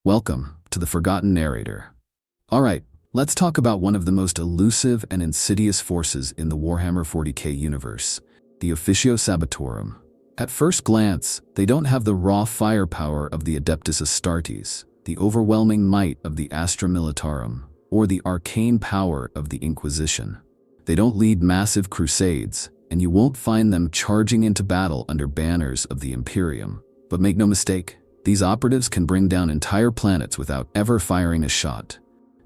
Welcome to the Forgotten Narrator. Alright, let's talk about one of the most elusive and insidious forces in the Warhammer 40k universe, the Officio Sabotorum. At first glance, they don't have the raw firepower of the Adeptus Astartes, the overwhelming might of the Astra Militarum, or the arcane power of the Inquisition. They don't lead massive crusades, and you won't find them charging into battle under banners of the Imperium. But make no mistake, these operatives can bring down entire planets without ever firing a shot.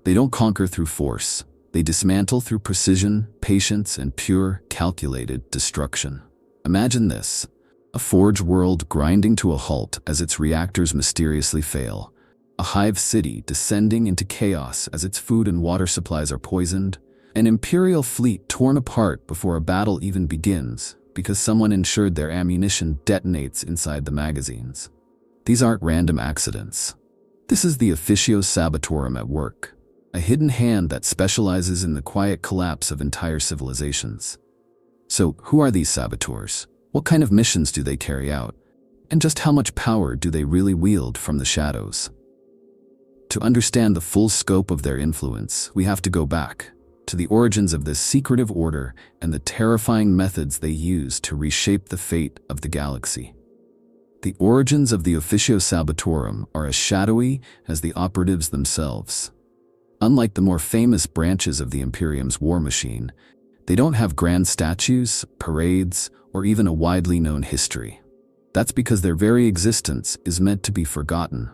They don't conquer through force. They dismantle through precision, patience, and pure, calculated destruction. Imagine this: a forge world grinding to a halt as its reactors mysteriously fail. A hive city descending into chaos as its food and water supplies are poisoned. An Imperial fleet torn apart before a battle even begins because someone ensured their ammunition detonates inside the magazines. These aren't random accidents. This is the Officio Sabotorum at work, a hidden hand that specializes in the quiet collapse of entire civilizations. So, who are these saboteurs? What kind of missions do they carry out? And just how much power do they really wield from the shadows? To understand the full scope of their influence, we have to go back to the origins of this secretive order and the terrifying methods they use to reshape the fate of the galaxy. The origins of the Officio Sabotorum are as shadowy as the operatives themselves. Unlike the more famous branches of the Imperium's war machine, they don't have grand statues, parades, or even a widely known history. That's because their very existence is meant to be forgotten.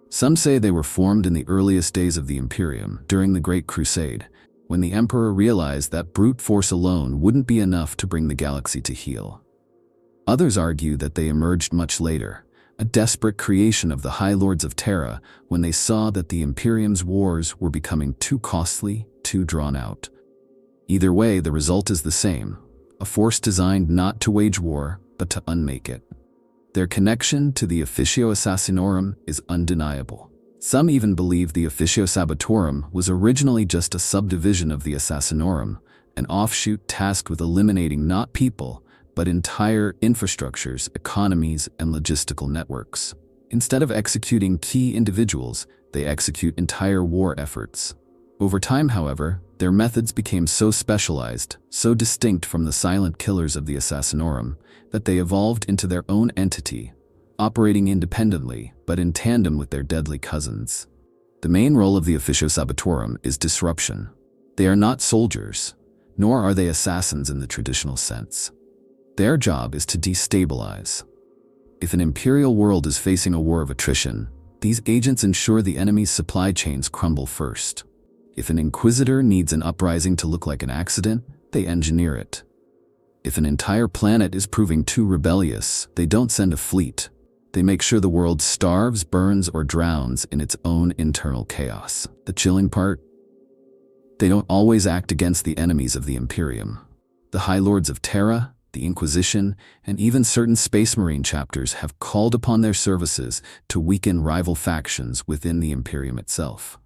Some say they were formed in the earliest days of the Imperium, during the Great Crusade, when the Emperor realized that brute force alone wouldn't be enough to bring the galaxy to heel. Others argue that they emerged much later, a desperate creation of the High Lords of Terra when they saw that the Imperium's wars were becoming too costly, too drawn out. Either way, the result is the same: a force designed not to wage war, but to unmake it. Their connection to the Officio Assassinorum is undeniable. Some even believe the Officio Sabotorum was originally just a subdivision of the Assassinorum, an offshoot tasked with eliminating not people, but entire infrastructures, economies, and logistical networks. Instead of executing key individuals, they execute entire war efforts. Over time, however, their methods became so specialized, so distinct from the silent killers of the Assassinorum, that they evolved into their own entity, operating independently, but in tandem with their deadly cousins. The main role of the Officio Sabotorum is disruption. They are not soldiers, nor are they assassins in the traditional sense. Their job is to destabilize. If an Imperial world is facing a war of attrition, these agents ensure the enemy's supply chains crumble first. If an Inquisitor needs an uprising to look like an accident, they engineer it. If an entire planet is proving too rebellious, they don't send a fleet. They make sure the world starves, burns, or drowns in its own internal chaos. The chilling part? They don't always act against the enemies of the Imperium. The High Lords of Terra, the Inquisition, and even certain Space Marine chapters have called upon their services to weaken rival factions within the Imperium itself.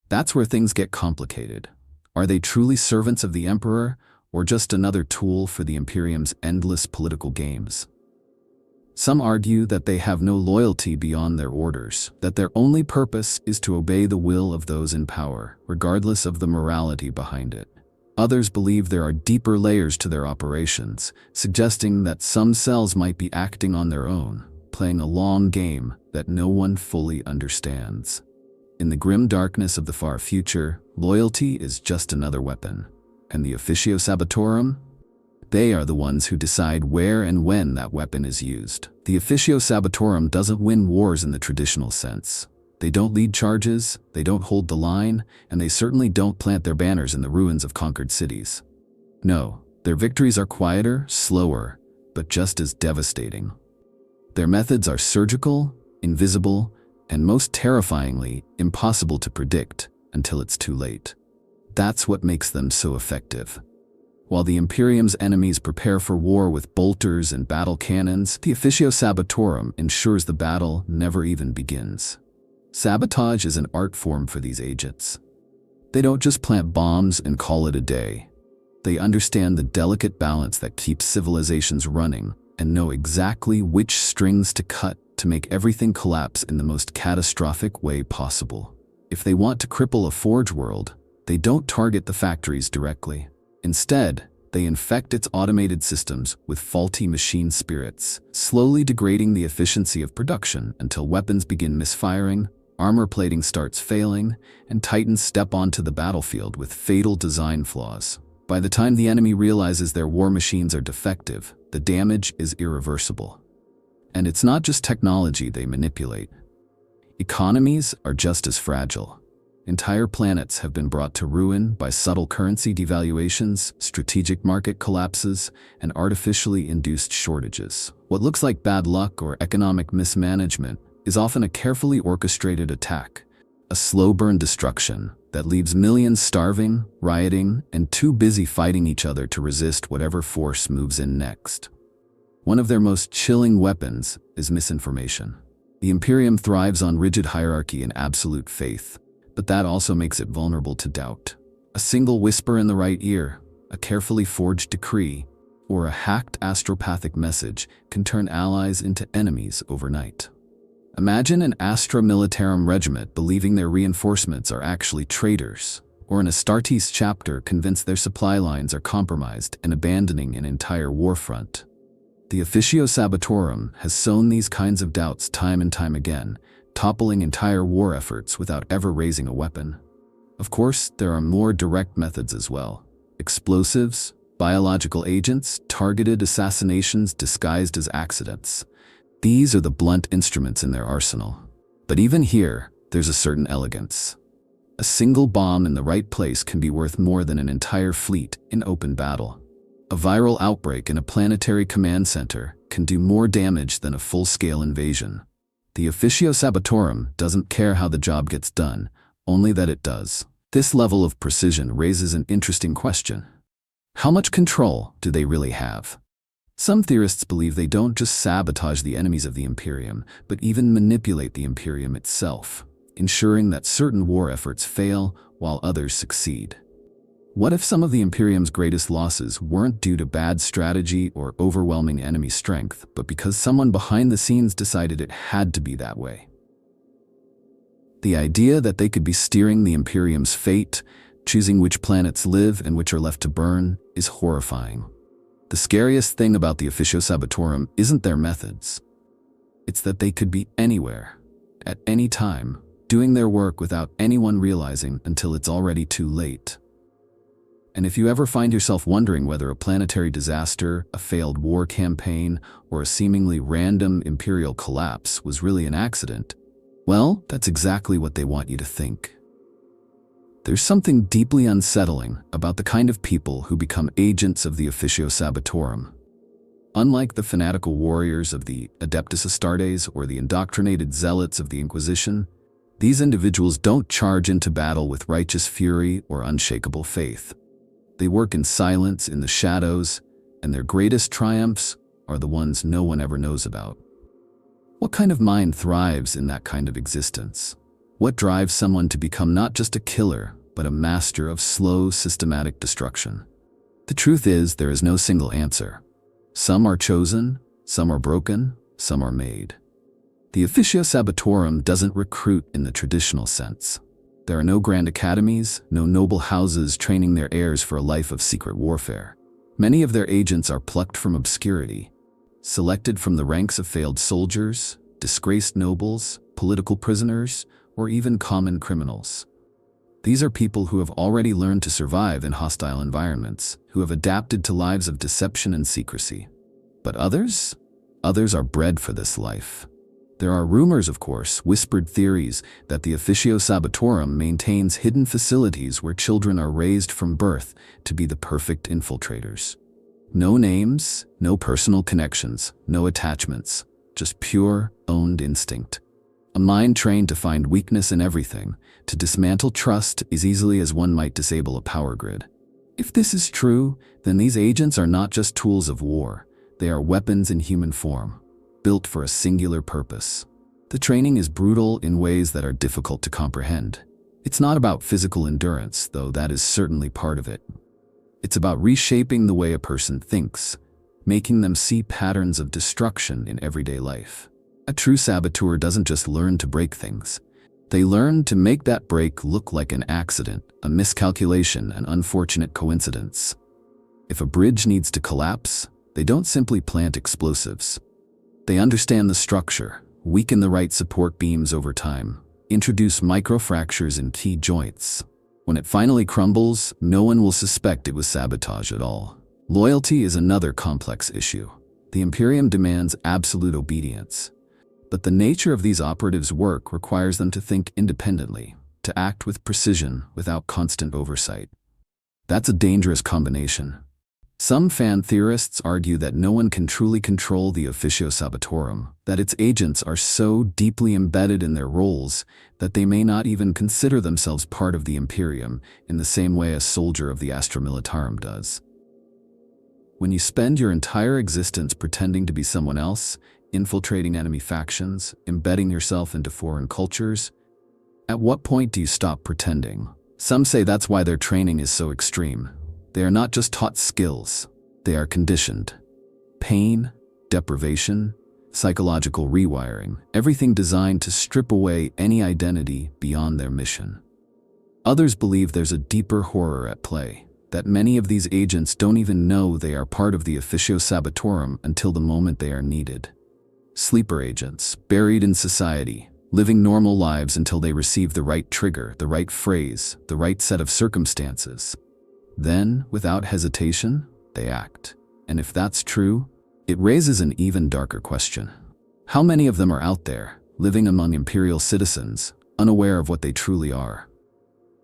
That's where things get complicated. Are they truly servants of the Emperor, or just another tool for the Imperium's endless political games? Some argue that they have no loyalty beyond their orders, that their only purpose is to obey the will of those in power, regardless of the morality behind it. Others believe there are deeper layers to their operations, suggesting that some cells might be acting on their own, playing a long game that no one fully understands. In the grim darkness of the far future, loyalty is just another weapon. And the Officio Sabotorum? They are the ones who decide where and when that weapon is used. The Officio Sabotorum doesn't win wars in the traditional sense. They don't lead charges, they don't hold the line, and they certainly don't plant their banners in the ruins of conquered cities. No, their victories are quieter, slower, but just as devastating. Their methods are surgical, invisible, and most terrifyingly, impossible to predict until it's too late. That's what makes them so effective. While the Imperium's enemies prepare for war with bolters and battle cannons, the Officio Sabotorum ensures the battle never even begins. Sabotage is an art form for these agents. They don't just plant bombs and call it a day. They understand the delicate balance that keeps civilizations running and know exactly which strings to cut to make everything collapse in the most catastrophic way possible. If they want to cripple a forge world, they don't target the factories directly. Instead, they infect its automated systems with faulty machine spirits, slowly degrading the efficiency of production until weapons begin misfiring, armor plating starts failing, and titans step onto the battlefield with fatal design flaws. By the time the enemy realizes their war machines are defective, the damage is irreversible. And it's not just technology they manipulate. Economies are just as fragile. Entire planets have been brought to ruin by subtle currency devaluations, strategic market collapses, and artificially induced shortages. What looks like bad luck or economic mismanagement is often a carefully orchestrated attack, a slow-burn destruction that leaves millions starving, rioting, and too busy fighting each other to resist whatever force moves in next. One of their most chilling weapons is misinformation. The Imperium thrives on rigid hierarchy and absolute faith, but that also makes it vulnerable to doubt. A single whisper in the right ear, a carefully forged decree, or a hacked astropathic message can turn allies into enemies overnight. Imagine an Astra Militarum regiment believing their reinforcements are actually traitors, or an Astartes chapter convinced their supply lines are compromised and abandoning an entire war front. The Officio Sabotorum has sown these kinds of doubts time and time again, toppling entire war efforts without ever raising a weapon. Of course, there are more direct methods as well. Explosives, biological agents, targeted assassinations disguised as accidents. These are the blunt instruments in their arsenal. But even here, there's a certain elegance. A single bomb in the right place can be worth more than an entire fleet in open battle. A viral outbreak in a planetary command center can do more damage than a full-scale invasion. The Officio Sabotorum doesn't care how the job gets done, only that it does. This level of precision raises an interesting question. How much control do they really have? Some theorists believe they don't just sabotage the enemies of the Imperium, but even manipulate the Imperium itself, ensuring that certain war efforts fail while others succeed. What if some of the Imperium's greatest losses weren't due to bad strategy or overwhelming enemy strength, but because someone behind the scenes decided it had to be that way? The idea that they could be steering the Imperium's fate, choosing which planets live and which are left to burn, is horrifying. The scariest thing about the Officio Sabotorum isn't their methods. It's that they could be anywhere, at any time, doing their work without anyone realizing until it's already too late. And if you ever find yourself wondering whether a planetary disaster, a failed war campaign, or a seemingly random imperial collapse was really an accident, well, that's exactly what they want you to think. There's something deeply unsettling about the kind of people who become agents of the Officio Sabotorum. Unlike the fanatical warriors of the Adeptus Astartes or the indoctrinated zealots of the Inquisition, these individuals don't charge into battle with righteous fury or unshakable faith. They work in silence in the shadows, and their greatest triumphs are the ones no one ever knows about. What kind of mind thrives in that kind of existence? What drives someone to become not just a killer, but a master of slow, systematic destruction? The truth is, there is no single answer. Some are chosen, some are broken, some are made. The Officio Sabotorum doesn't recruit in the traditional sense. There are no grand academies, no noble houses training their heirs for a life of secret warfare. Many of their agents are plucked from obscurity, selected from the ranks of failed soldiers, disgraced nobles, political prisoners, or even common criminals. These are people who have already learned to survive in hostile environments, who have adapted to lives of deception and secrecy. But others? Others are bred for this life. There are rumors, of course, whispered theories, that the Officio Sabotorum maintains hidden facilities where children are raised from birth to be the perfect infiltrators. No names, no personal connections, no attachments, just pure, owned instinct. A mind trained to find weakness in everything, to dismantle trust as easily as one might disable a power grid. If this is true, then these agents are not just tools of war, they are weapons in human form, built for a singular purpose. The training is brutal in ways that are difficult to comprehend. It's not about physical endurance, though that is certainly part of it. It's about reshaping the way a person thinks, making them see patterns of destruction in everyday life. A true saboteur doesn't just learn to break things. They learn to make that break look like an accident, a miscalculation, an unfortunate coincidence. If a bridge needs to collapse, they don't simply plant explosives. They understand the structure, weaken the right support beams over time, introduce microfractures in key joints. When it finally crumbles, no one will suspect it was sabotage at all. Loyalty is another complex issue. The Imperium demands absolute obedience. But the nature of these operatives' work requires them to think independently, to act with precision without constant oversight. That's a dangerous combination. Some fan theorists argue that no one can truly control the Officio Sabotorum, that its agents are so deeply embedded in their roles that they may not even consider themselves part of the Imperium in the same way a soldier of the Astra Militarum does. When you spend your entire existence pretending to be someone else, infiltrating enemy factions, embedding yourself into foreign cultures, at what point do you stop pretending? Some say that's why their training is so extreme. They are not just taught skills, they are conditioned. Pain, deprivation, psychological rewiring, everything designed to strip away any identity beyond their mission. Others believe there's a deeper horror at play, that many of these agents don't even know they are part of the Officio Sabotorum until the moment they are needed. Sleeper agents, buried in society, living normal lives until they receive the right trigger, the right phrase, the right set of circumstances. Then, without hesitation, they act. And if that's true, it raises an even darker question. How many of them are out there, living among Imperial citizens, unaware of what they truly are?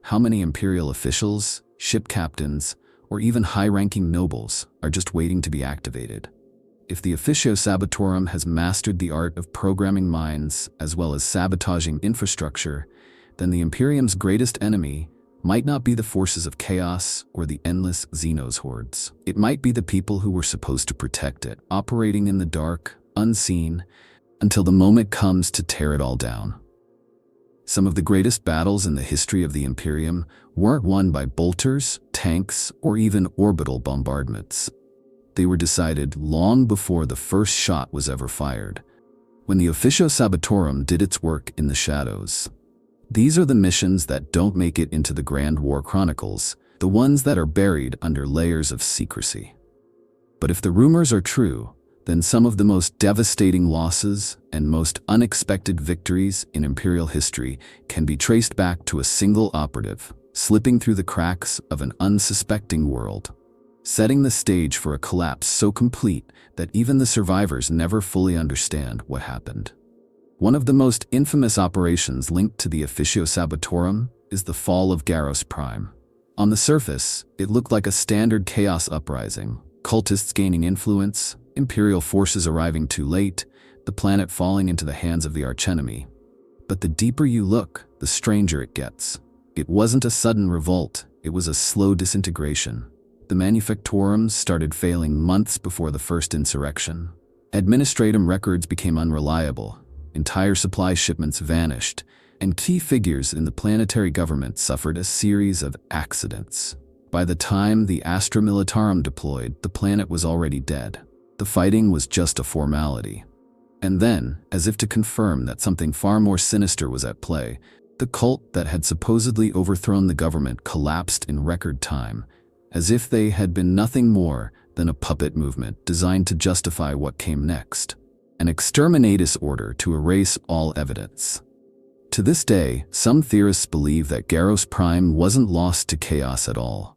How many Imperial officials, ship captains, or even high-ranking nobles are just waiting to be activated? If the Officio Sabotorum has mastered the art of programming minds as well as sabotaging infrastructure, then the Imperium's greatest enemy might not be the forces of chaos or the endless Xenos hordes. It might be the people who were supposed to protect it, operating in the dark, unseen, until the moment comes to tear it all down. Some of the greatest battles in the history of the Imperium weren't won by bolters, tanks, or even orbital bombardments. They were decided long before the first shot was ever fired, when the Officio Sabotorum did its work in the shadows. These are the missions that don't make it into the Grand War Chronicles, the ones that are buried under layers of secrecy. But if the rumors are true, then some of the most devastating losses and most unexpected victories in Imperial history can be traced back to a single operative, slipping through the cracks of an unsuspecting world, setting the stage for a collapse so complete that even the survivors never fully understand what happened. One of the most infamous operations linked to the Officio Sabotorum is the fall of Garros Prime. On the surface, it looked like a standard chaos uprising, cultists gaining influence, Imperial forces arriving too late, the planet falling into the hands of the archenemy. But the deeper you look, the stranger it gets. It wasn't a sudden revolt, it was a slow disintegration. The manufactorums started failing months before the first insurrection. Administratum records became unreliable. Entire supply shipments vanished, and key figures in the planetary government suffered a series of accidents. By the time the Astra Militarum deployed, the planet was already dead. The fighting was just a formality. And then, as if to confirm that something far more sinister was at play, the cult that had supposedly overthrown the government collapsed in record time, as if they had been nothing more than a puppet movement designed to justify what came next. An exterminatus order to erase all evidence. To this day, some theorists believe that Garros Prime wasn't lost to chaos at all.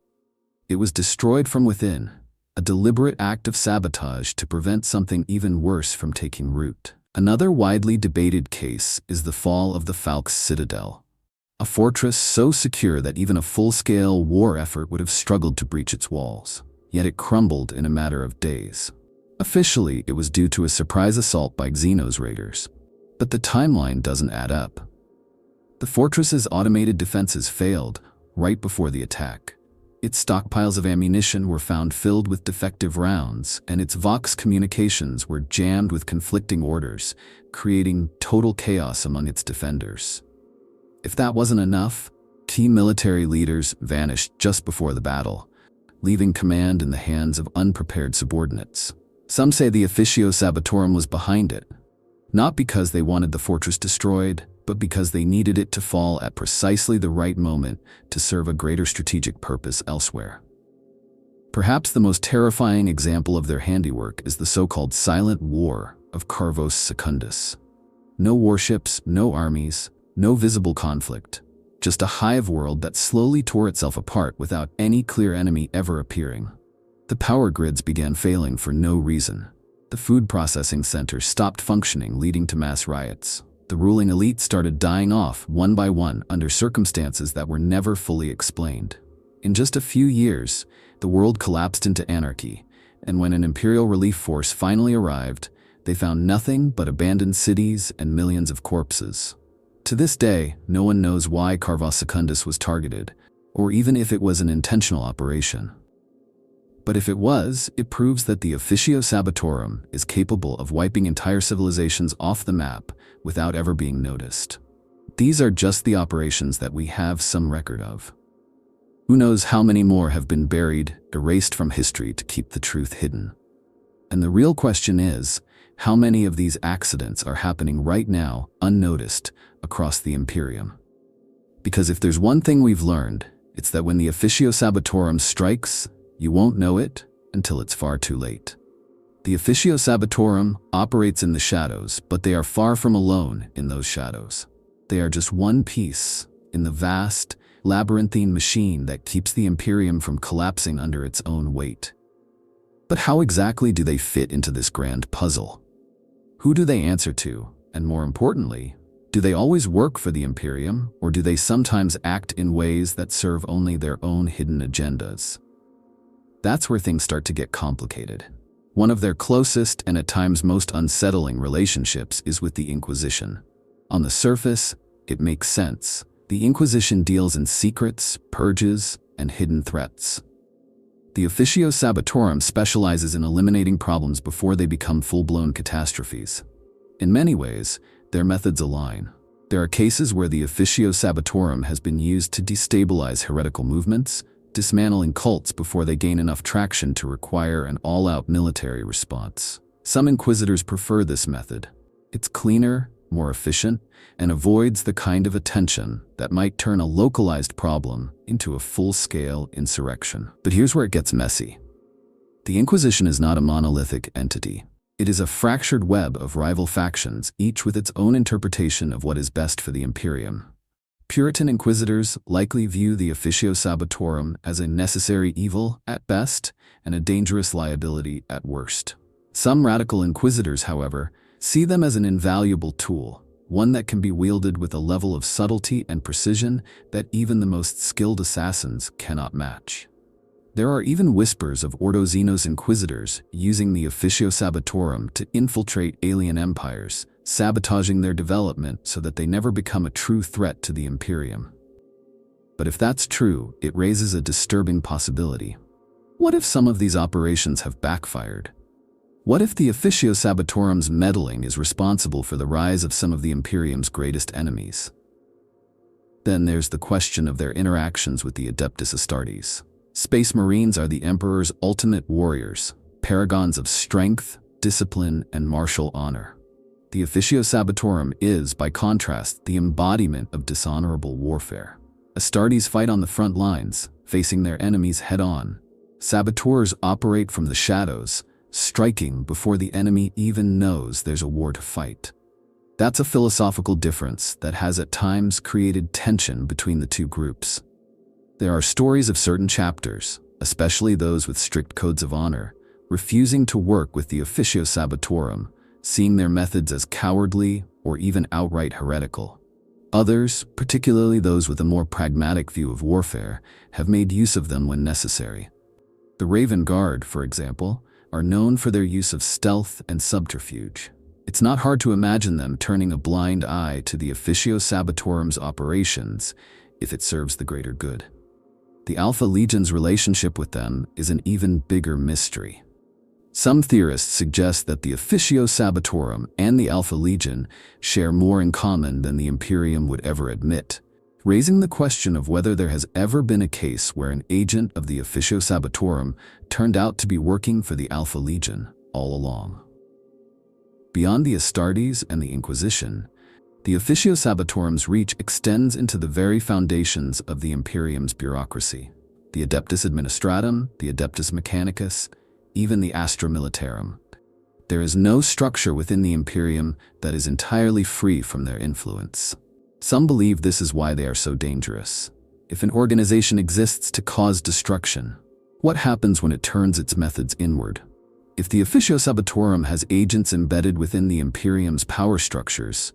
It was destroyed from within, a deliberate act of sabotage to prevent something even worse from taking root. Another widely debated case is the fall of the Falx Citadel, a fortress so secure that even a full-scale war effort would have struggled to breach its walls. Yet it crumbled in a matter of days. Officially, it was due to a surprise assault by Xenos raiders. But the timeline doesn't add up. The fortress's automated defenses failed right before the attack. Its stockpiles of ammunition were found filled with defective rounds, and its Vox communications were jammed with conflicting orders, creating total chaos among its defenders. If that wasn't enough, key military leaders vanished just before the battle, leaving command in the hands of unprepared subordinates. Some say the Officio Sabotorum was behind it, Not because they wanted the fortress destroyed, but because they needed it to fall at precisely the right moment to serve a greater strategic purpose elsewhere. Perhaps the most terrifying example of their handiwork is the so-called Silent War of Carvos Secundus. No warships, no armies, no visible conflict, just a hive world that slowly tore itself apart without any clear enemy ever appearing. The power grids began failing for no reason. The food processing centers stopped functioning, leading to mass riots. The ruling elite started dying off one by one under circumstances that were never fully explained. In just a few years, the world collapsed into anarchy, and when an imperial relief force finally arrived, they found nothing but abandoned cities and millions of corpses. To this day, no one knows why Carvos Secundus was targeted, or even if it was an intentional operation. But if it was, it proves that the Officio Sabotorum is capable of wiping entire civilizations off the map without ever being noticed. These are just the operations that we have some record of. Who knows how many more have been buried, erased from history to keep the truth hidden. And the real question is, how many of these accidents are happening right now, unnoticed, across the Imperium? Because if there's one thing we've learned, it's that when the Officio Sabotorum strikes, you won't know it until it's far too late. The Officio Sabotorum operates in the shadows, but they are far from alone in those shadows. They are just one piece in the vast, labyrinthine machine that keeps the Imperium from collapsing under its own weight. But how exactly do they fit into this grand puzzle? Who do they answer to? And more importantly, do they always work for the Imperium, or do they sometimes act in ways that serve only their own hidden agendas? That's where things start to get complicated. One of their closest and at times most unsettling relationships is with the Inquisition. On the surface, it makes sense. The Inquisition deals in secrets, purges, and hidden threats. The Officio Sabotorum specializes in eliminating problems before they become full-blown catastrophes. In many ways, their methods align. There are cases where the Officio Sabotorum has been used to destabilize heretical movements, dismantling cults before they gain enough traction to require an all-out military response. Some inquisitors prefer this method. It's cleaner, more efficient, and avoids the kind of attention that might turn a localized problem into a full-scale insurrection. But here's where it gets messy. The Inquisition is not a monolithic entity. It is a fractured web of rival factions, each with its own interpretation of what is best for the Imperium. Puritan inquisitors likely view the Officio Sabotorum as a necessary evil at best and a dangerous liability at worst. Some radical inquisitors, however, see them as an invaluable tool, one that can be wielded with a level of subtlety and precision that even the most skilled assassins cannot match. There are even whispers of Ordo Xenos inquisitors using the Officio Sabotorum to infiltrate alien empires, sabotaging their development so that they never become a true threat to the Imperium. But if that's true, it raises a disturbing possibility. What if some of these operations have backfired? What if the Officio Sabotorum's meddling is responsible for the rise of some of the Imperium's greatest enemies? Then there's the question of their interactions with the Adeptus Astartes. Space Marines are the Emperor's ultimate warriors, paragons of strength, discipline, and martial honor. The Officio Sabotorum is, by contrast, the embodiment of dishonorable warfare. Astartes fight on the front lines, facing their enemies head-on. Saboteurs operate from the shadows, striking before the enemy even knows there's a war to fight. That's a philosophical difference that has at times created tension between the two groups. There are stories of certain chapters, especially those with strict codes of honor, refusing to work with the Officio Sabotorum, seeing their methods as cowardly or even outright heretical. Others, particularly those with a more pragmatic view of warfare, have made use of them when necessary. The Raven Guard, for example, are known for their use of stealth and subterfuge. It's not hard to imagine them turning a blind eye to the Officio Sabotorum's operations if it serves the greater good. The Alpha Legion's relationship with them is an even bigger mystery. Some theorists suggest that the Officio Sabotorum and the Alpha Legion share more in common than the Imperium would ever admit, raising the question of whether there has ever been a case where an agent of the Officio Sabotorum turned out to be working for the Alpha Legion all along. Beyond the Astartes and the Inquisition, the Officio Sabotorum's reach extends into the very foundations of the Imperium's bureaucracy. The Adeptus Administratum, the Adeptus Mechanicus, even the Astra Militarum. There is no structure within the Imperium that is entirely free from their influence. Some believe this is why they are so dangerous. If an organization exists to cause destruction, what happens when it turns its methods inward? If the Officio Sabotorum has agents embedded within the Imperium's power structures,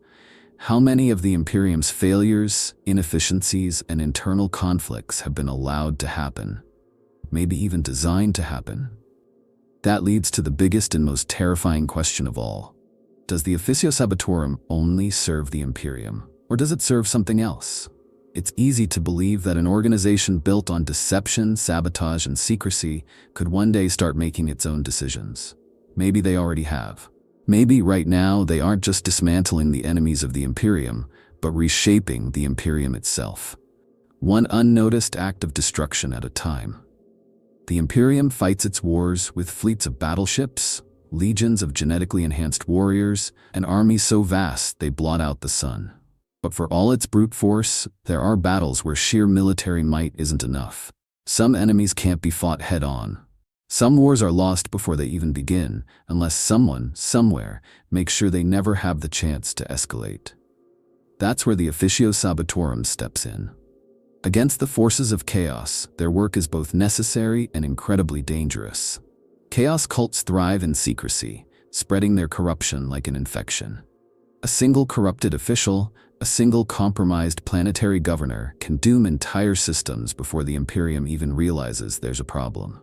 how many of the Imperium's failures, inefficiencies, and internal conflicts have been allowed to happen? Maybe even designed to happen? That leads to the biggest and most terrifying question of all. Does the Officio Sabotorum only serve the Imperium, or does it serve something else? It's easy to believe that an organization built on deception, sabotage, and secrecy could one day start making its own decisions. Maybe they already have. Maybe right now they aren't just dismantling the enemies of the Imperium, but reshaping the Imperium itself. One unnoticed act of destruction at a time. The Imperium fights its wars with fleets of battleships, legions of genetically enhanced warriors, and armies so vast they blot out the sun. But for all its brute force, there are battles where sheer military might isn't enough. Some enemies can't be fought head-on. Some wars are lost before they even begin, unless someone, somewhere, makes sure they never have the chance to escalate. That's where the Officio Sabotorum steps in. Against the forces of chaos, their work is both necessary and incredibly dangerous. Chaos cults thrive in secrecy, spreading their corruption like an infection. A single corrupted official, a single compromised planetary governor can doom entire systems before the Imperium even realizes there's a problem.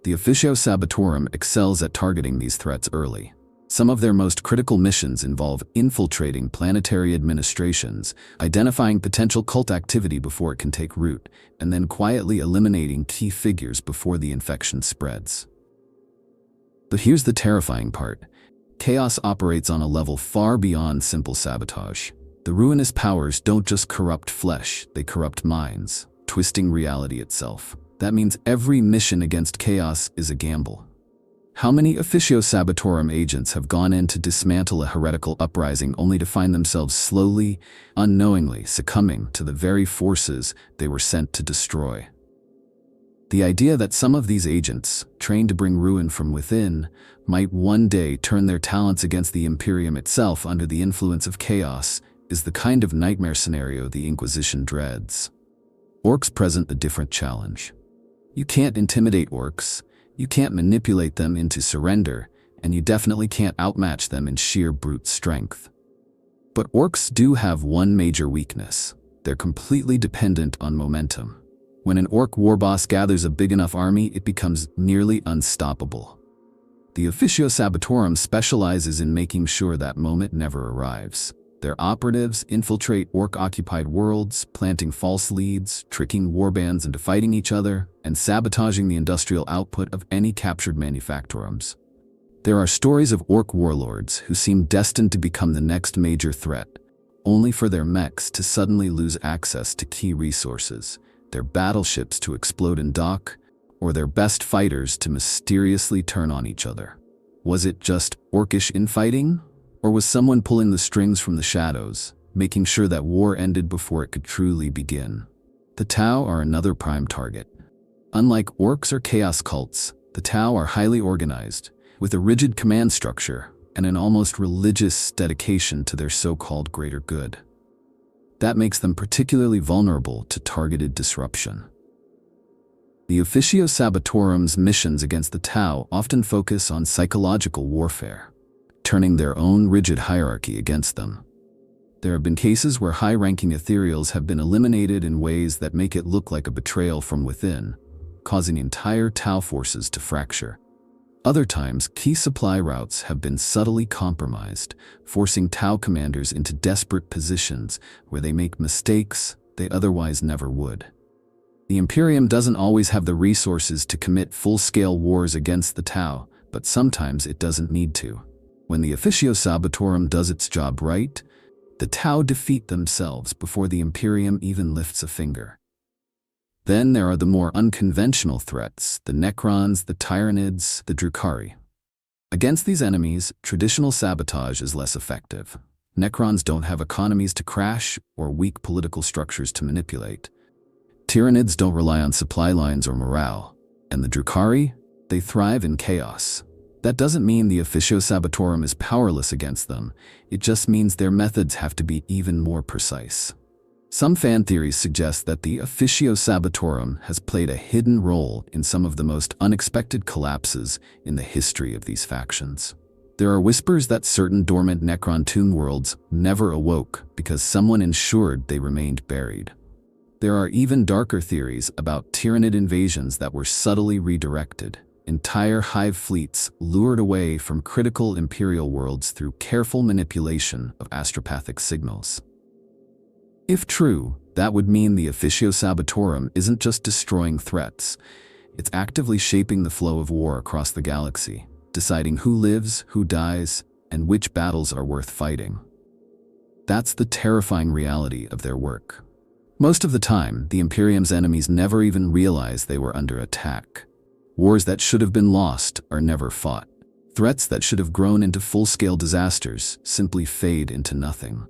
The Officio Sabotorum excels at targeting these threats early. Some of their most critical missions involve infiltrating planetary administrations, identifying potential cult activity before it can take root, and then quietly eliminating key figures before the infection spreads. But here's the terrifying part. Chaos operates on a level far beyond simple sabotage. The ruinous powers don't just corrupt flesh, they corrupt minds, twisting reality itself. That means every mission against chaos is a gamble. How many Officio Sabotorum agents have gone in to dismantle a heretical uprising only to find themselves slowly, unknowingly succumbing to the very forces they were sent to destroy? The idea that some of these agents, trained to bring ruin from within, might one day turn their talents against the Imperium itself under the influence of chaos is the kind of nightmare scenario the Inquisition dreads. Orcs present a different challenge. You can't intimidate orcs, you can't manipulate them into surrender, and you definitely can't outmatch them in sheer brute strength. But orcs do have one major weakness. They're completely dependent on momentum. When an orc warboss gathers a big enough army, it becomes nearly unstoppable. The Officio Sabotorum specializes in making sure that moment never arrives. Their operatives infiltrate orc-occupied worlds, planting false leads, tricking warbands into fighting each other, and sabotaging the industrial output of any captured manufactorums. There are stories of orc warlords who seem destined to become the next major threat, only for their mechs to suddenly lose access to key resources, their battleships to explode in dock, or their best fighters to mysteriously turn on each other. Was it just orcish infighting? Or was someone pulling the strings from the shadows, making sure that war ended before it could truly begin? The Tau are another prime target. Unlike orcs or chaos cults, the Tau are highly organized, with a rigid command structure and an almost religious dedication to their so-called greater good. That makes them particularly vulnerable to targeted disruption. The Officio Sabotorum's missions against the Tau often focus on psychological warfare, turning their own rigid hierarchy against them. There have been cases where high-ranking ethereals have been eliminated in ways that make it look like a betrayal from within, causing entire Tau forces to fracture. Other times, key supply routes have been subtly compromised, forcing Tau commanders into desperate positions where they make mistakes they otherwise never would. The Imperium doesn't always have the resources to commit full-scale wars against the Tau, but sometimes it doesn't need to. When the Officio Sabotorum does its job right, the Tau defeat themselves before the Imperium even lifts a finger. Then there are the more unconventional threats, the Necrons, the Tyranids, the Drukhari. Against these enemies, traditional sabotage is less effective. Necrons don't have economies to crash or weak political structures to manipulate. Tyranids don't rely on supply lines or morale. And the Drukhari? They thrive in chaos. That doesn't mean the Officio Sabotorum is powerless against them. It just means their methods have to be even more precise. Some fan theories suggest that the Officio Sabotorum has played a hidden role in some of the most unexpected collapses in the history of these factions. There are whispers that certain dormant Necron tomb worlds never awoke because someone ensured they remained buried. There are even darker theories about Tyranid invasions that were subtly redirected. Entire hive fleets lured away from critical Imperial worlds through careful manipulation of astropathic signals. If true, that would mean the Officio Sabotorum isn't just destroying threats, it's actively shaping the flow of war across the galaxy, deciding who lives, who dies, and which battles are worth fighting. That's the terrifying reality of their work. Most of the time, the Imperium's enemies never even realize they were under attack. Wars that should have been lost are never fought. Threats that should have grown into full-scale disasters simply fade into nothing.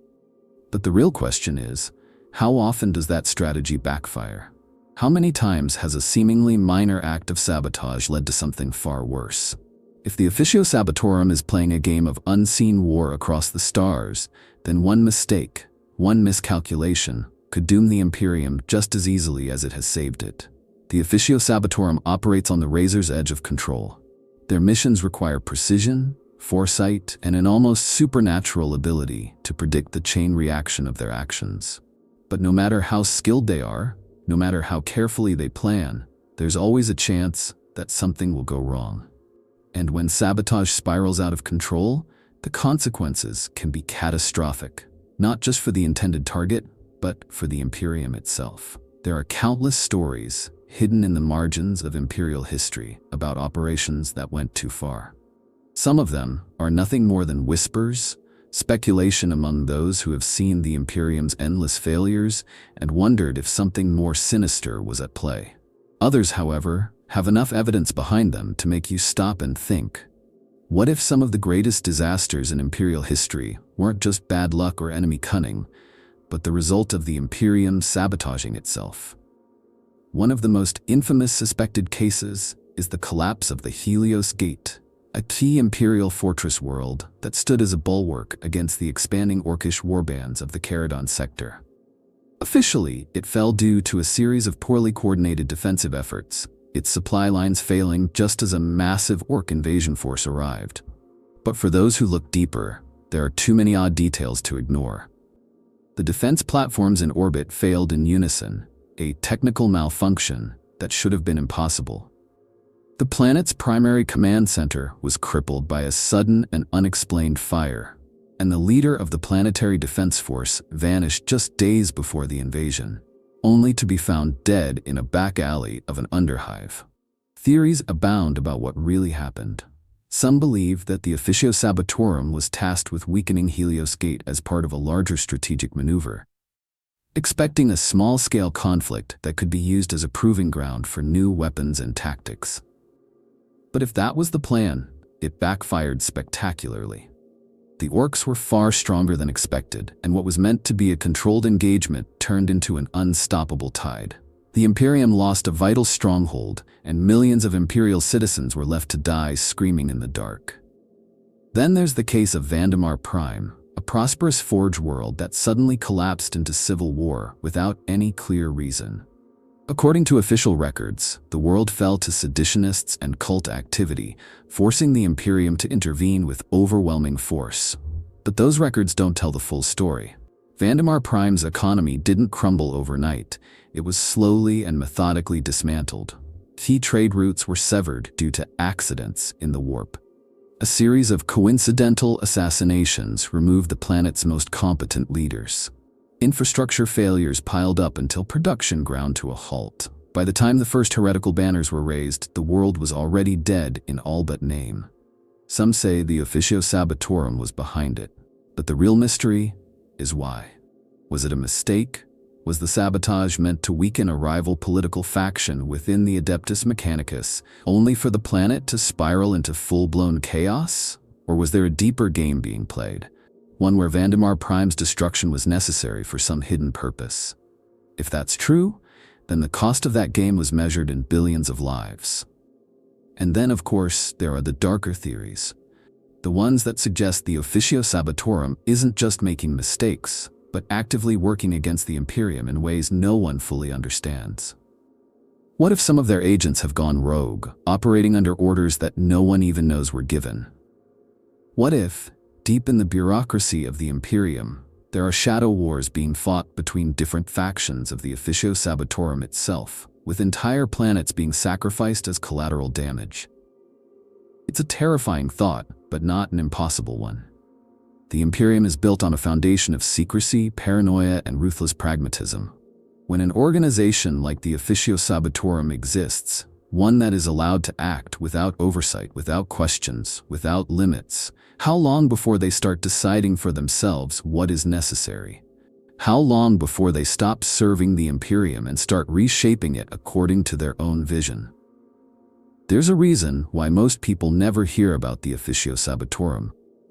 But the real question is, how often does that strategy backfire? How many times has a seemingly minor act of sabotage led to something far worse? If the Officio Sabotorum is playing a game of unseen war across the stars, then one mistake, one miscalculation, could doom the Imperium just as easily as it has saved it. The Officio Sabotorum operates on the razor's edge of control. Their missions require precision, foresight, and an almost supernatural ability to predict the chain reaction of their actions. But no matter how skilled they are, no matter how carefully they plan, there's always a chance that something will go wrong. And when sabotage spirals out of control, the consequences can be catastrophic, not just for the intended target, but for the Imperium itself. There are countless stories hidden in the margins of Imperial history about operations that went too far. Some of them are nothing more than whispers, speculation among those who have seen the Imperium's endless failures and wondered if something more sinister was at play. Others, however, have enough evidence behind them to make you stop and think. What if some of the greatest disasters in Imperial history weren't just bad luck or enemy cunning, but the result of the Imperium sabotaging itself? One of the most infamous suspected cases is the collapse of the Helios Gate, a key Imperial fortress world that stood as a bulwark against the expanding Orcish warbands of the Caradon sector. Officially, it fell due to a series of poorly coordinated defensive efforts, its supply lines failing just as a massive Orc invasion force arrived. But for those who look deeper, there are too many odd details to ignore. The defense platforms in orbit failed in unison, a technical malfunction that should have been impossible. The planet's primary command center was crippled by a sudden and unexplained fire, and the leader of the planetary defense force vanished just days before the invasion, only to be found dead in a back alley of an underhive. Theories abound about what really happened. Some believe that the Officio Sabotorum was tasked with weakening Helios Gate as part of a larger strategic maneuver, expecting a small-scale conflict that could be used as a proving ground for new weapons and tactics. But if that was the plan, it backfired spectacularly. The Orcs were far stronger than expected, and what was meant to be a controlled engagement turned into an unstoppable tide. The Imperium lost a vital stronghold, and millions of Imperial citizens were left to die screaming in the dark. Then there's the case of Vandemar Prime, a prosperous forge world that suddenly collapsed into civil war without any clear reason. According to official records, the world fell to seditionists and cult activity, forcing the Imperium to intervene with overwhelming force. But those records don't tell the full story. Vandemar Prime's economy didn't crumble overnight. It was slowly and methodically dismantled. Key trade routes were severed due to accidents in the warp. A series of coincidental assassinations removed the planet's most competent leaders. Infrastructure failures piled up until production ground to a halt. By the time the first heretical banners were raised, the world was already dead in all but name. Some say the Officio Sabotorum was behind it, but the real mystery is why. Was it a mistake, Was the sabotage meant to weaken a rival political faction within the Adeptus Mechanicus, only for the planet to spiral into full-blown chaos? Or was there a deeper game being played, one where Vandemar Prime's destruction was necessary for some hidden purpose? If that's true, then the cost of that game was measured in billions of lives. And then, of course, there are the darker theories. The ones that suggest the Officio Sabotorum isn't just making mistakes, but actively working against the Imperium in ways no one fully understands. What if some of their agents have gone rogue, operating under orders that no one even knows were given? What if, deep in the bureaucracy of the Imperium, there are shadow wars being fought between different factions of the Officio Sabotorum itself, with entire planets being sacrificed as collateral damage? It's a terrifying thought, but not an impossible one. The Imperium is built on a foundation of secrecy, paranoia, and ruthless pragmatism. When an organization like the Officio Sabotorum exists, one that is allowed to act without oversight, without questions, without limits, how long before they start deciding for themselves what is necessary? How long before they stop serving the Imperium and start reshaping it according to their own vision? There's a reason why most people never hear about the Officio Sabotorum.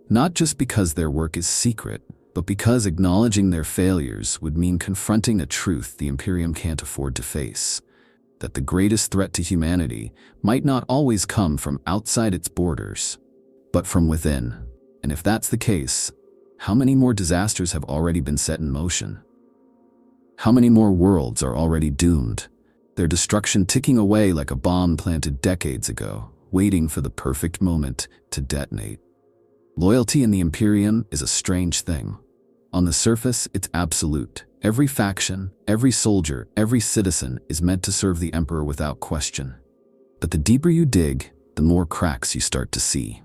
Not just because their work is secret, but because acknowledging their failures would mean confronting a truth the Imperium can't afford to face: that the greatest threat to humanity might not always come from outside its borders, but from within. And if that's the case, how many more disasters have already been set in motion? How many more worlds are already doomed, their destruction ticking away like a bomb planted decades ago, waiting for the perfect moment to detonate? Loyalty in the Imperium is a strange thing. On the surface, it's absolute. Every faction, every soldier, every citizen is meant to serve the Emperor without question. But the deeper you dig, the more cracks you start to see.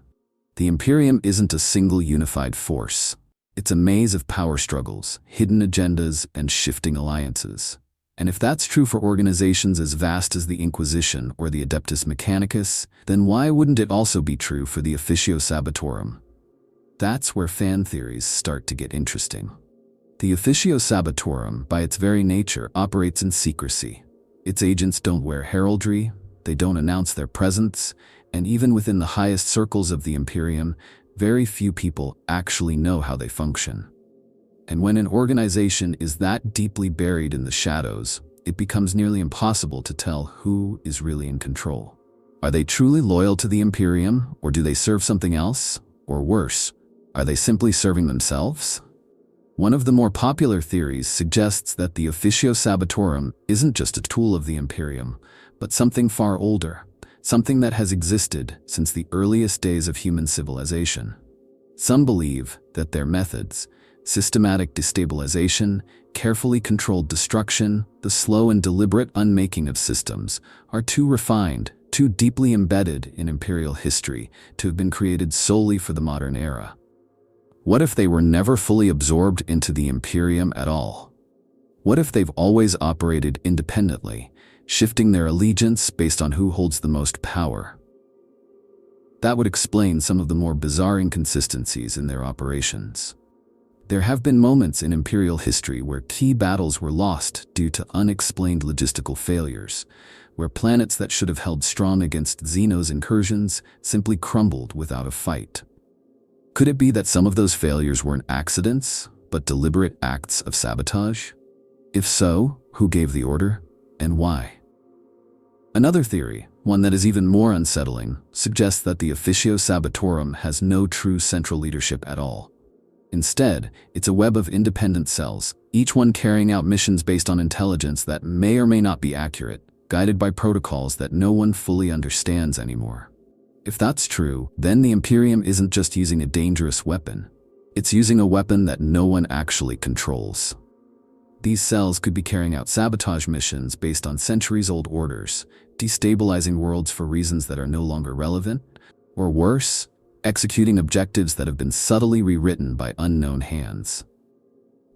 The Imperium isn't a single unified force. It's a maze of power struggles, hidden agendas, and shifting alliances. And if that's true for organizations as vast as the Inquisition or the Adeptus Mechanicus, then why wouldn't it also be true for the Officio Sabotorum? That's where fan theories start to get interesting. The Officio Sabotorum, by its very nature, operates in secrecy. Its agents don't wear heraldry, they don't announce their presence, and even within the highest circles of the Imperium, very few people actually know how they function. And when an organization is that deeply buried in the shadows, it becomes nearly impossible to tell who is really in control. Are they truly loyal to the Imperium, or do they serve something else? Or worse, are they simply serving themselves? One of the more popular theories suggests that the Officio Sabotorum isn't just a tool of the Imperium, but something far older, something that has existed since the earliest days of human civilization. Some believe that their methods, systematic destabilization, carefully controlled destruction, the slow and deliberate unmaking of systems, are too refined, too deeply embedded in Imperial history to have been created solely for the modern era. What if they were never fully absorbed into the Imperium at all? What if they've always operated independently, shifting their allegiance based on who holds the most power? That would explain some of the more bizarre inconsistencies in their operations. There have been moments in Imperial history where key battles were lost due to unexplained logistical failures, where planets that should have held strong against Xeno's incursions simply crumbled without a fight. Could it be that some of those failures weren't accidents, but deliberate acts of sabotage? If so, who gave the order, and why? Another theory, one that is even more unsettling, suggests that the Officio Sabotorum has no true central leadership at all. Instead, it's a web of independent cells, each one carrying out missions based on intelligence that may or may not be accurate, guided by protocols that no one fully understands anymore. If that's true, then the Imperium isn't just using a dangerous weapon. It's using a weapon that no one actually controls. These cells could be carrying out sabotage missions based on centuries-old orders, destabilizing worlds for reasons that are no longer relevant, or worse, executing objectives that have been subtly rewritten by unknown hands.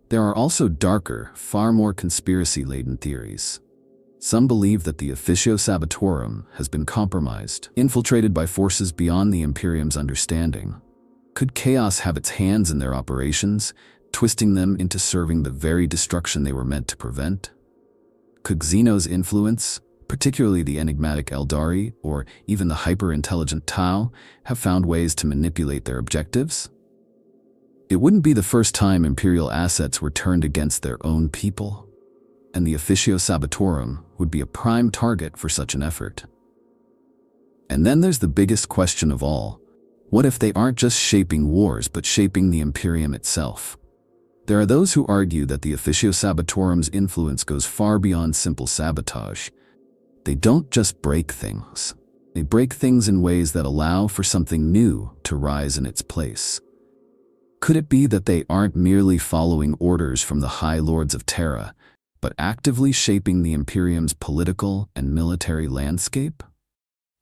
There are also darker, far more conspiracy-laden theories. Some believe that the Officio Sabotorum has been compromised, infiltrated by forces beyond the Imperium's understanding. Could chaos have its hands in their operations, twisting them into serving the very destruction they were meant to prevent? Could Xeno's influence, particularly the enigmatic Eldari or even the hyper-intelligent Tau, have found ways to manipulate their objectives? It wouldn't be the first time Imperial assets were turned against their own people, and the Officio Sabotorum would be a prime target for such an effort. And then there's the biggest question of all. What if they aren't just shaping wars but shaping the Imperium itself? There are those who argue that the Officio Sabotorum's influence goes far beyond simple sabotage. They don't just break things. They break things in ways that allow for something new to rise in its place. Could it be that they aren't merely following orders from the High Lords of Terra, but actively shaping the Imperium's political and military landscape?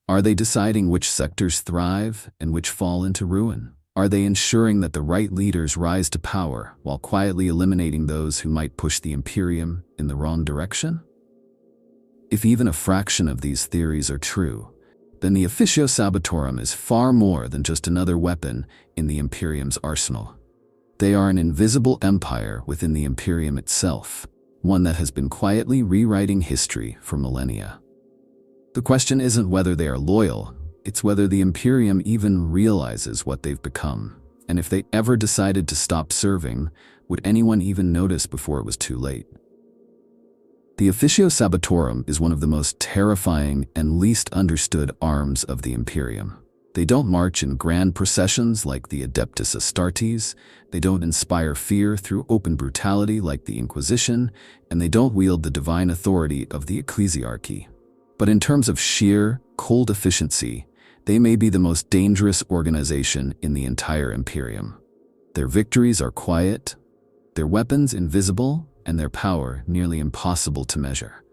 Are they deciding which sectors thrive and which fall into ruin? Are they ensuring that the right leaders rise to power while quietly eliminating those who might push the Imperium in the wrong direction? If even a fraction of these theories are true, then the Officio Sabotorum is far more than just another weapon in the Imperium's arsenal. They are an invisible empire within the Imperium itself, one that has been quietly rewriting history for millennia. The question isn't whether they are loyal, it's whether the Imperium even realizes what they've become. And if they ever decided to stop serving, would anyone even notice before it was too late? The Officio Sabotorum is one of the most terrifying and least understood arms of the Imperium. They don't march in grand processions like the Adeptus Astartes, they don't inspire fear through open brutality like the Inquisition, and they don't wield the divine authority of the Ecclesiarchy. But in terms of sheer, cold efficiency, they may be the most dangerous organization in the entire Imperium. Their victories are quiet, their weapons invisible, and their power nearly impossible to measure.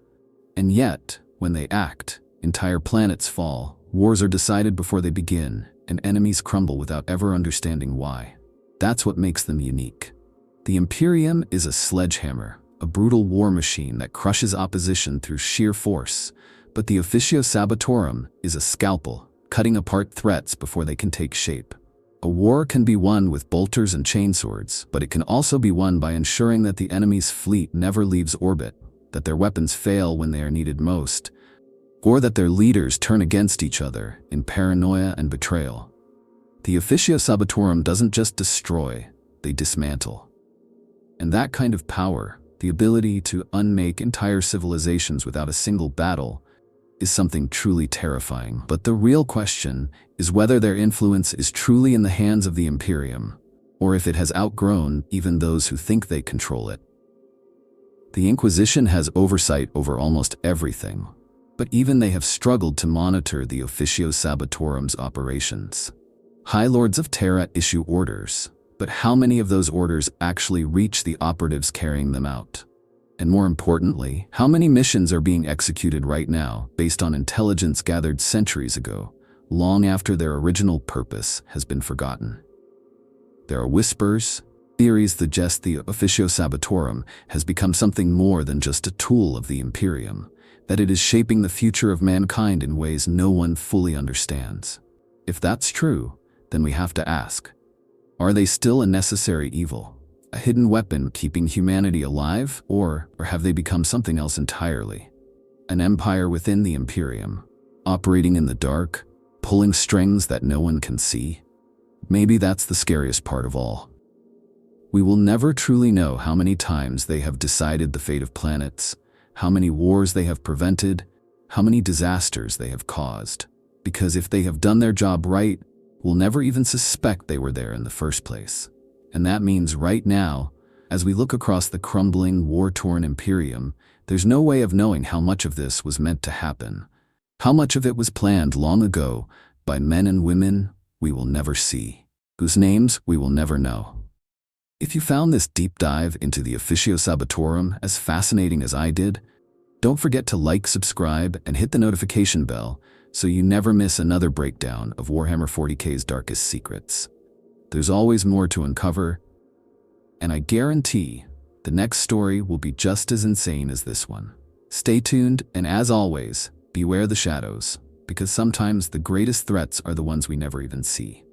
And yet, when they act, entire planets fall, wars are decided before they begin, and enemies crumble without ever understanding why. That's what makes them unique. The Imperium is a sledgehammer, a brutal war machine that crushes opposition through sheer force, but the Officio Sabotorum is a scalpel, cutting apart threats before they can take shape. A war can be won with bolters and chainswords, but it can also be won by ensuring that the enemy's fleet never leaves orbit, that their weapons fail when they are needed most, or that their leaders turn against each other in paranoia and betrayal. The Officio Sabotorum doesn't just destroy, they dismantle. And that kind of power, the ability to unmake entire civilizations without a single battle, is something truly terrifying. But the real question is whether their influence is truly in the hands of the Imperium, or if it has outgrown even those who think they control it. The Inquisition has oversight over almost everything, but even they have struggled to monitor the Officio Sabotorum's operations. High Lords of Terra issue orders, but how many of those orders actually reach the operatives carrying them out? And more importantly, how many missions are being executed right now based on intelligence gathered centuries ago, long after their original purpose has been forgotten? There are whispers, theories that suggest the Officio Sabotorum has become something more than just a tool of the Imperium, that it is shaping the future of mankind in ways no one fully understands. If that's true, then we have to ask, are they still a necessary evil? A hidden weapon keeping humanity alive, or have they become something else entirely? An empire within the Imperium, operating in the dark, pulling strings that no one can see? Maybe that's the scariest part of all. We will never truly know how many times they have decided the fate of planets, how many wars they have prevented, how many disasters they have caused. Because if they have done their job right, we'll never even suspect they were there in the first place. And that means right now, as we look across the crumbling, war-torn Imperium, there's no way of knowing how much of this was meant to happen. How much of it was planned long ago by men and women we will never see, whose names we will never know. If you found this deep dive into the Officio Sabotorum as fascinating as I did, don't forget to like, subscribe, and hit the notification bell so you never miss another breakdown of Warhammer 40k's darkest secrets. There's always more to uncover, and I guarantee the next story will be just as insane as this one. Stay tuned, and as always, beware the shadows, because sometimes the greatest threats are the ones we never even see.